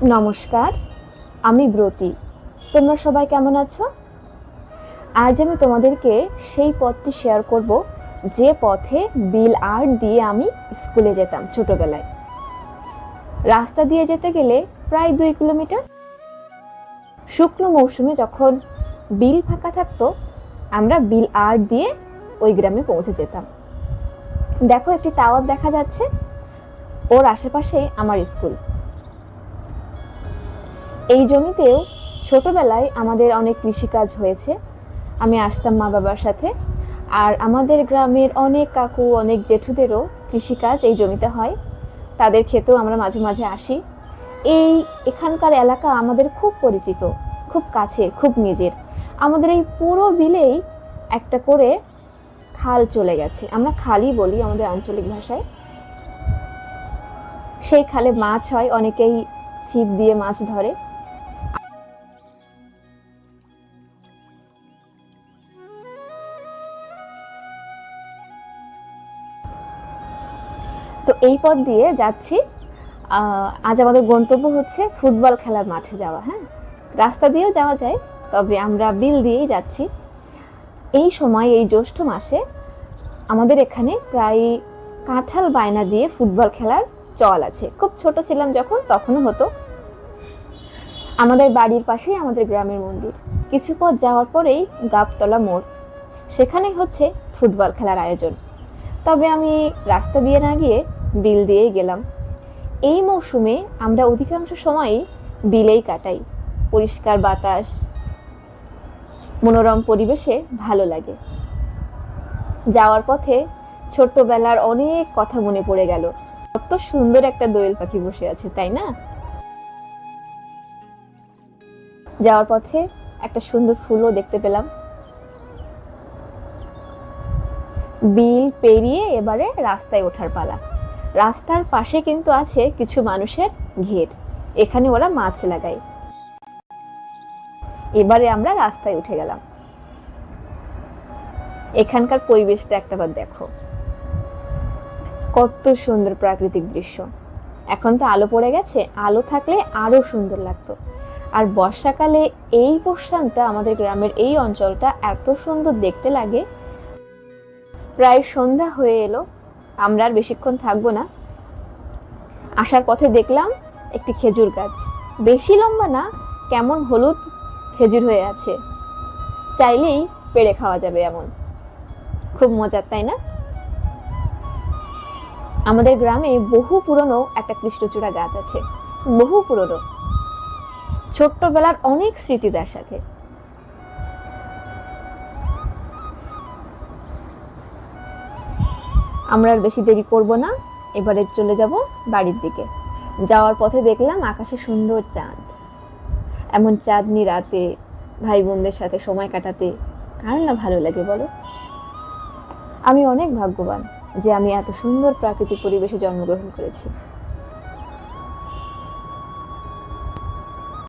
নমস্কার, আমি ব্রতী। তোমরা সবাই কেমন আছো? আজ আমি তোমাদেরকে সেই পথটি শেয়ার করব যে পথে বিল আর্ট দিয়ে আমি স্কুলে যেতাম ছোটবেলায়। রাস্তা দিয়ে যেতে গেলে প্রায় 2 কিলোমিটার। শুকনো মৌসুমে যখন বিল ফাঁকা থাকতো, আমরা বিল আর্ট দিয়ে ওই গ্রামে পৌঁছে যেতাম। দেখো, একটি টাওয়ার দেখা যাচ্ছে, ওর আশেপাশে আমার স্কুল। এই জমিতেও ছোটবেলায় আমাদের অনেক কৃষিকাজ হয়েছে। আমি আসতাম মা বাবার সাথে, আর আমাদের গ্রামের অনেক কাকু, অনেক জেঠুদেরও কৃষিকাজ এই জমিতে হয়। তাদের ক্ষেতেও আমরা মাঝে মাঝে আসি। এখানকার এলাকা আমাদের খুব পরিচিত, খুব কাছে, খুব নিজের। আমাদের এই পুরো বিলেই একটা করে খাল চলে গেছে, আমরা খালই বলি আমাদের আঞ্চলিক ভাষায়। সেই খালে মাছ হয়, অনেকেই ছিপ দিয়ে মাছ ধরে। তো এই পথ দিয়ে যাচ্ছি। আজ আমাদের গন্তব্য হচ্ছে ফুটবল খেলার মাঠে যাওয়া। হ্যাঁ, রাস্তা দিয়েও যাওয়া যায়, তবে আমরা বিল দিয়েই যাচ্ছি। এই সময়, এই জ্যৈষ্ঠ মাসে আমাদের এখানে প্রায় কাঁঠাল বায়না দিয়ে ফুটবল খেলার চল আছে। খুব ছোট ছিলাম যখন, তখনও হতো। আমাদের বাড়ির পাশেই আমাদের গ্রামের মন্দির। কিছু পথ যাওয়ার পরেই গাবতলা মোড়, সেখানেই হচ্ছে ফুটবল খেলার আয়োজন। তবে আমি রাস্তা দিয়ে না গিয়ে বিল দিয়েই গেলাম। এই মৌসুমে আমরা অধিকাংশ সময়ই বিলেই কাটাই। পরিষ্কার বাতাস, মনোরম পরিবেশে ভালো লাগে। যাওয়ার পথে ছোট্টবেলার অনেক কথা মনে পড়ে গেল। কত সুন্দর একটা দোয়েল পাখি বসে আছে, তাই না? যাওয়ার পথে একটা সুন্দর ফুলও দেখতে পেলাম। বিল পেরিয়ে এবারে রাস্তায় ওঠার পালা। রাস্তার পাশে কিন্তু আছে কিছু মানুষের ঘের, এখানে ওরা মাছ লাগায়। এবারে আমরা রাস্তায় উঠে গেলাম। এখানকার পরিবেশটা একটাবার দেখো, কত সুন্দর প্রাকৃতিক দৃশ্য। এখন তো আলো পড়ে গেছে, আলো থাকলে আরো সুন্দর লাগতো। আর বর্ষাকালে এই পোর্শনটা, আমাদের গ্রামের এই অঞ্চলটা এত সুন্দর দেখতে লাগে। প্রায় সন্ধ্যা হয়ে এলো, আমরা আর বেশিক্ষণ থাকবো না। আসার পথে দেখলাম একটি খেজুর গাছ, বেশি লম্বা না, কেমন হলুদ খেজুর হয়ে আছে, চাইলেই পেড়ে খাওয়া যাবে এমন। খুব মজার, তাই না? আমাদের গ্রামে বহু পুরনো একটা কৃষ্ণচূড়া গাছ আছে, বহু পুরনো, ছোট্টবেলার অনেক স্মৃতি তার সাথে। আমরা আর বেশি দেরি করব না, এবারে চলে যাব বাড়ির দিকে। যাওয়ার পথে দেখলাম আকাশে সুন্দর চাঁদ। এমন চাঁদনি রাতে ভাই বোনদের সাথে সময় কাটাতে কার না ভালো লাগে বলো? আমি অনেক ভাগ্যবান যে আমি এত সুন্দর প্রাকৃতিক পরিবেশে জন্মগ্রহণ করেছি।